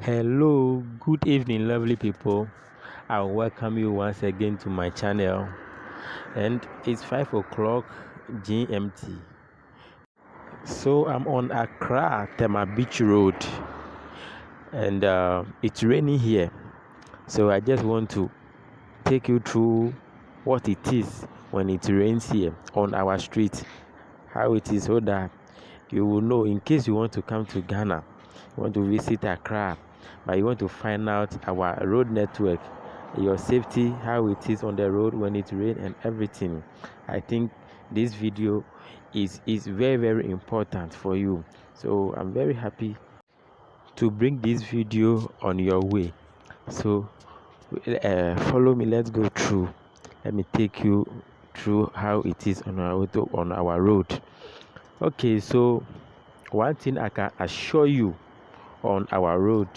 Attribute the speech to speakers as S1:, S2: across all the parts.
S1: Hello, good evening, lovely people. I welcome you once again to my channel, and it's 5 o'clock GMT. So, I'm on Accra Tema Beach Road, and it's raining here. So, I just want to take you through what it is when it rains here on our street, how it is, so that you will know in case you want to come to Ghana, you want to visit Accra, but you want to find out our road network, your safety, how it is on the road when it rains and everything. I think this video is very important for you. So I'm very happy to bring this video on your way. So follow me, let's go through. Let me take you through how it is on our road. Okay, so one thing I can assure you on our road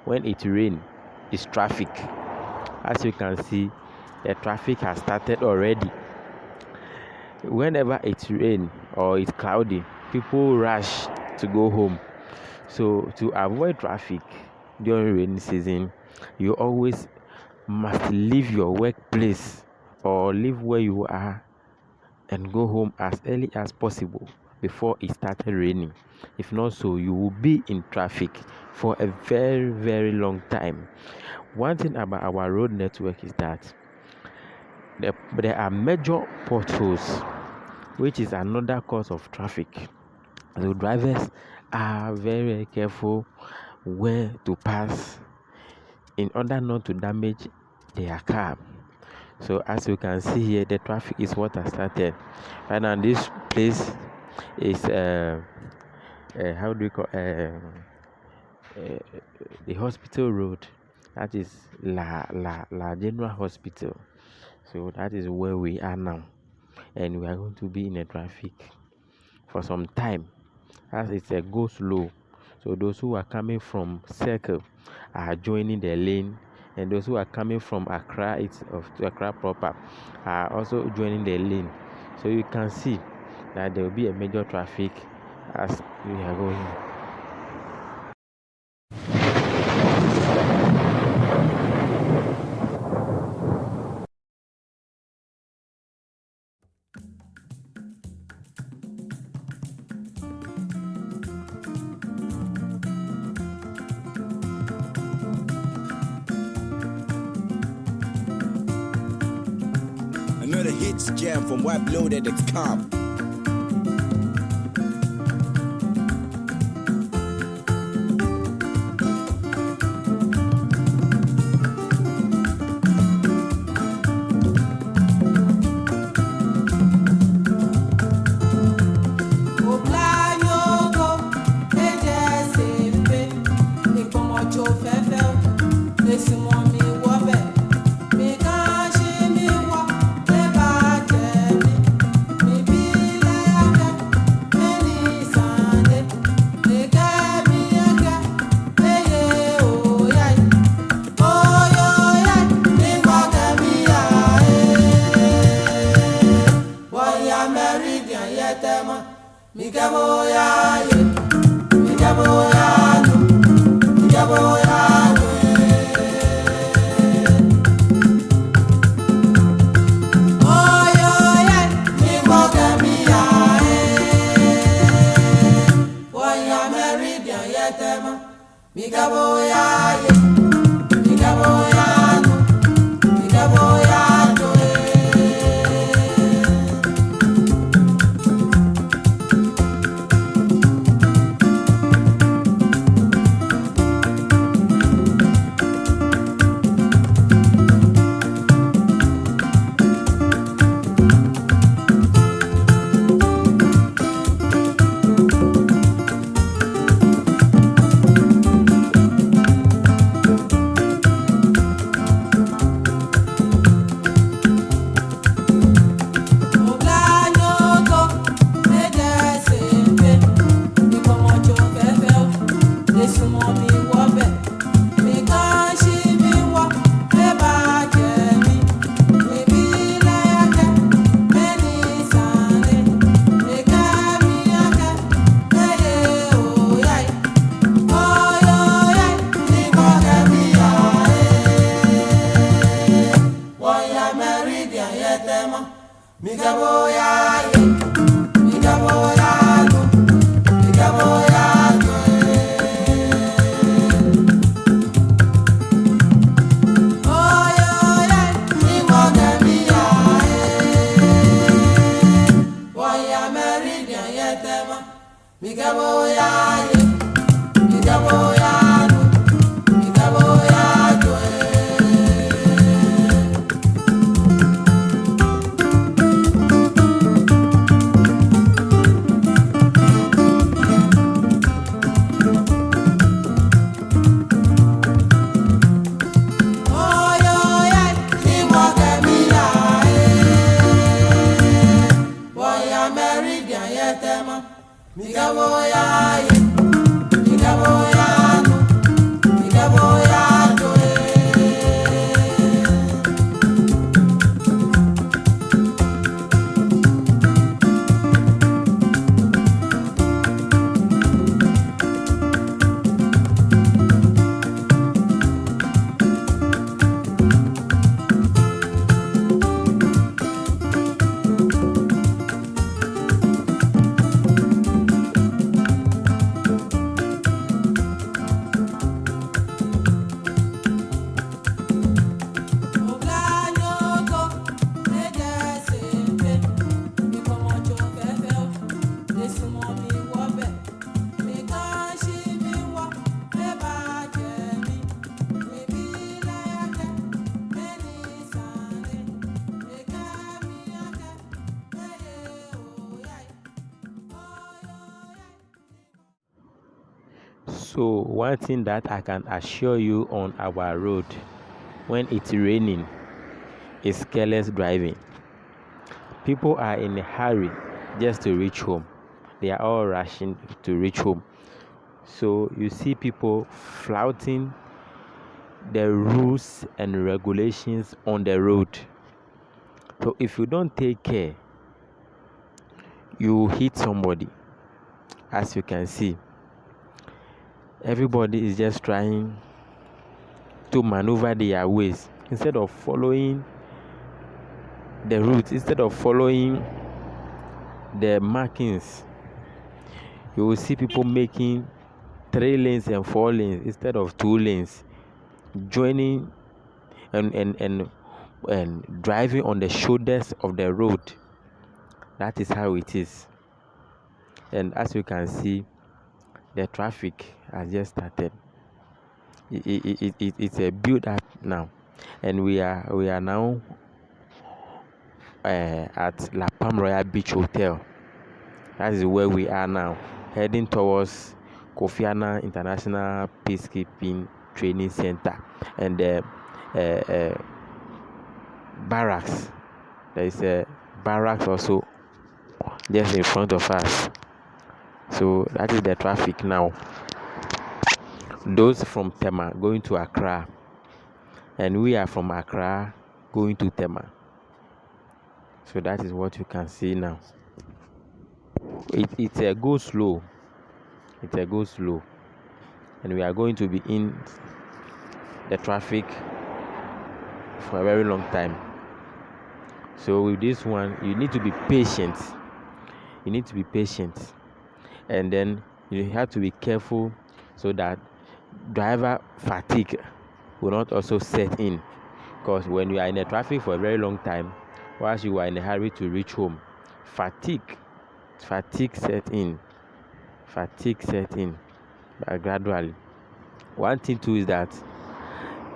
S1: when it rains is traffic. As you can see, the traffic has started already. Whenever it rains or it's cloudy, people rush to go home. So to avoid traffic during rainy season, you always must leave your workplace or leave where you are and go home as early as possible before it started raining. If not so, you will be in traffic for a very long time. One thing about our road network is that there are major potholes, which is another cause of traffic. So drivers are very careful where to pass in order not to damage their car. So as you can see here, the traffic is what has started. Right now, this place is how do you call uh, the hospital road. That is La General Hospital. So that is where we are now, and we are going to be in a traffic for some time, as it's a go slow. So those who are coming from Circle are joining the lane, and those who are coming from Accra, to Accra proper, are also joining the lane. So you can see that there will be a major traffic as we are going.
S2: Another hits jam from WebLoaded.com.
S1: So one thing that I can assure you on our road when it's raining is careless driving. People are in a hurry just to reach home. They are all rushing to reach home. So you see people flouting the rules and regulations on the road. So if you don't take care, you will hit somebody. As you can see, everybody is just trying to maneuver their ways instead of following the route, instead of following the markings. You will see people making 3 lanes and 4 lanes instead of 2 lanes, joining and driving on the shoulders of the road. That is how it is. And as you can see, the traffic has just started. It's a build up now, and we are now at La Palm Royal Beach Hotel. That is where we are now, heading towards Kofi Annan International Peacekeeping Training Center and the barracks. There is a barracks also just in front of us. So that is the traffic now. Those from Tema going to Accra, and we are from Accra going to Tema. So that is what you can see now. It's a go slow. It's a go slow, and we are going to be in the traffic for a very long time. So with this one, you need to be patient. You need to be patient, and then you have to be careful so that driver fatigue will not also set in. Because when you are in the traffic for a very long time, whilst you are in a hurry to reach home, fatigue set in. But gradually. One thing too is that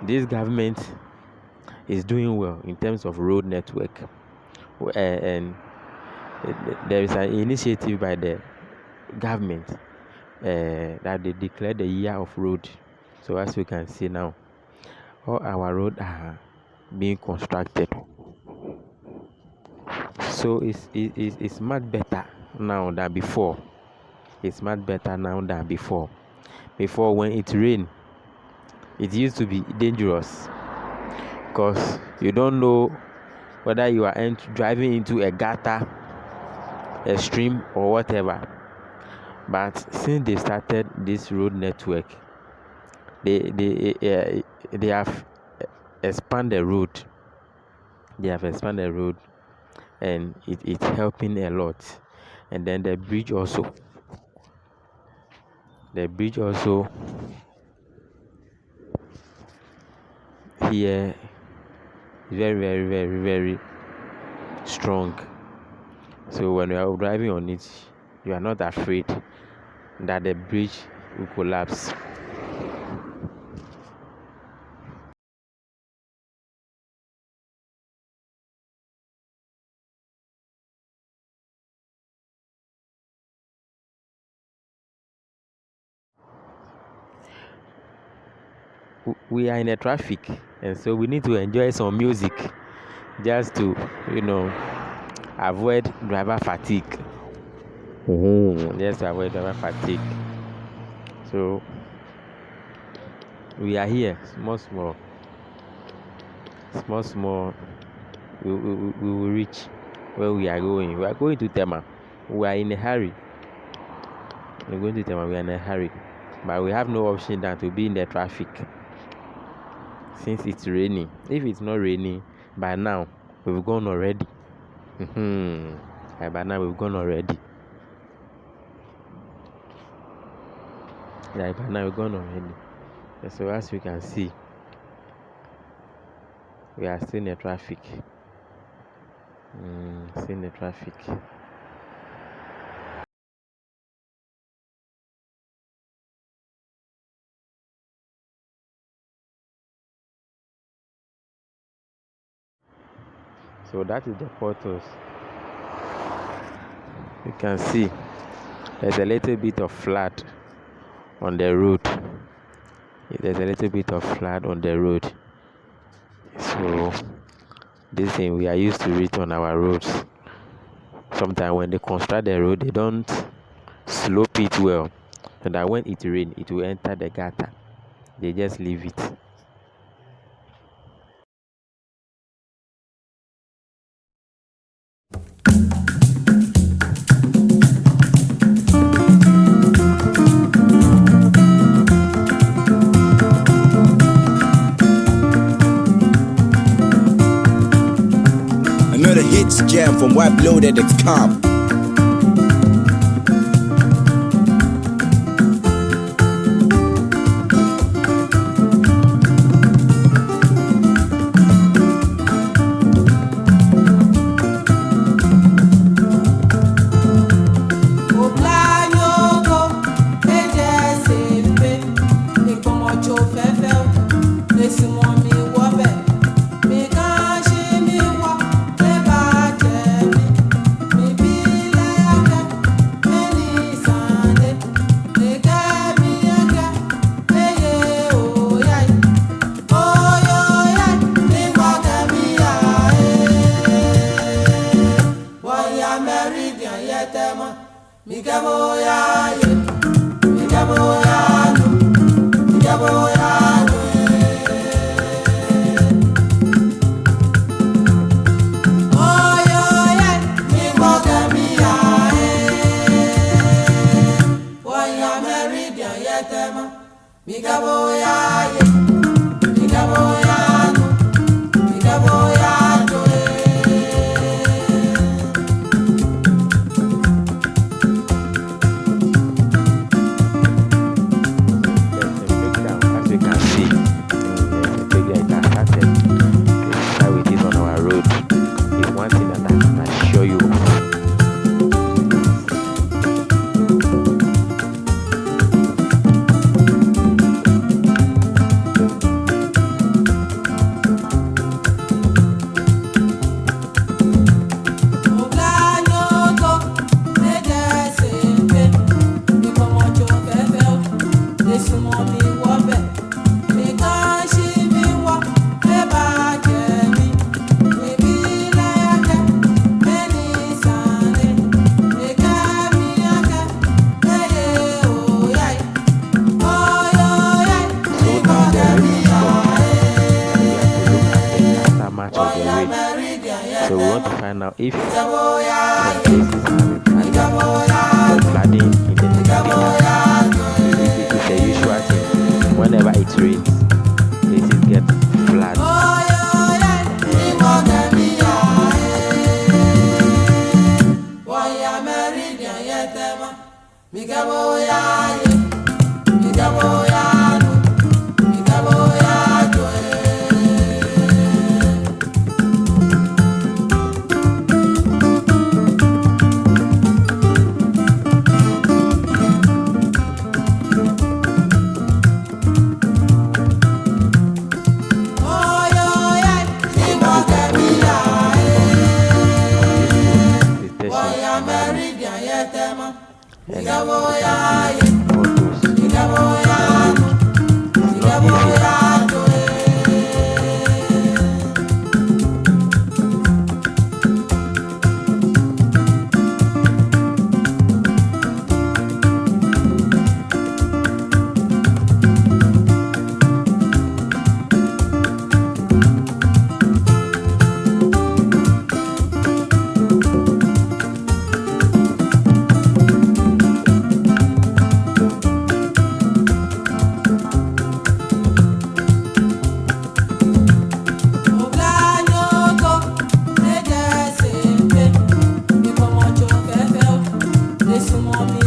S1: this government is doing well in terms of road network, and there is an initiative by the government that they declared the year of road. So as you can see now, all our roads are being constructed. So it's much better now than before. It's much better now than before. Before, when it rained, it used to be dangerous because you don't know whether you are driving into a gutter, a stream, or whatever. But since they started this road network, they have expanded the road. They have expanded the road, and it's helping a lot. And then the bridge also, the bridge also here is very very very very strong. So when you are driving on it, you are not afraid that the bridge will collapse. We are in a traffic, and so we need to enjoy some music just to, you know, avoid driver fatigue. Just to avoid driver fatigue. So we are here, small. We will reach where we are going. We are going to Tema. We are in a hurry. We're going to Tema. We are in a hurry, but we have no option than to be in the traffic since it's raining. If it's not raining, by now we've gone already. By now we've gone already. Yeah, by now we've gone already. So as you can see, we are still in the traffic. Still in the traffic. So that is the portals. You can see there's a little bit of flood on the road. There's a little bit of flood on the road. So this thing we are used to it on our roads. Sometimes when they construct the road, they don't slope it well, so that when it rains, it will enter the gutter. They just leave it.
S2: Another hits jam from WebLoaded.com.
S1: So we want to find out if some places are flooding in the area. It's a usual thing. Whenever it rains, places get flooded.
S3: This one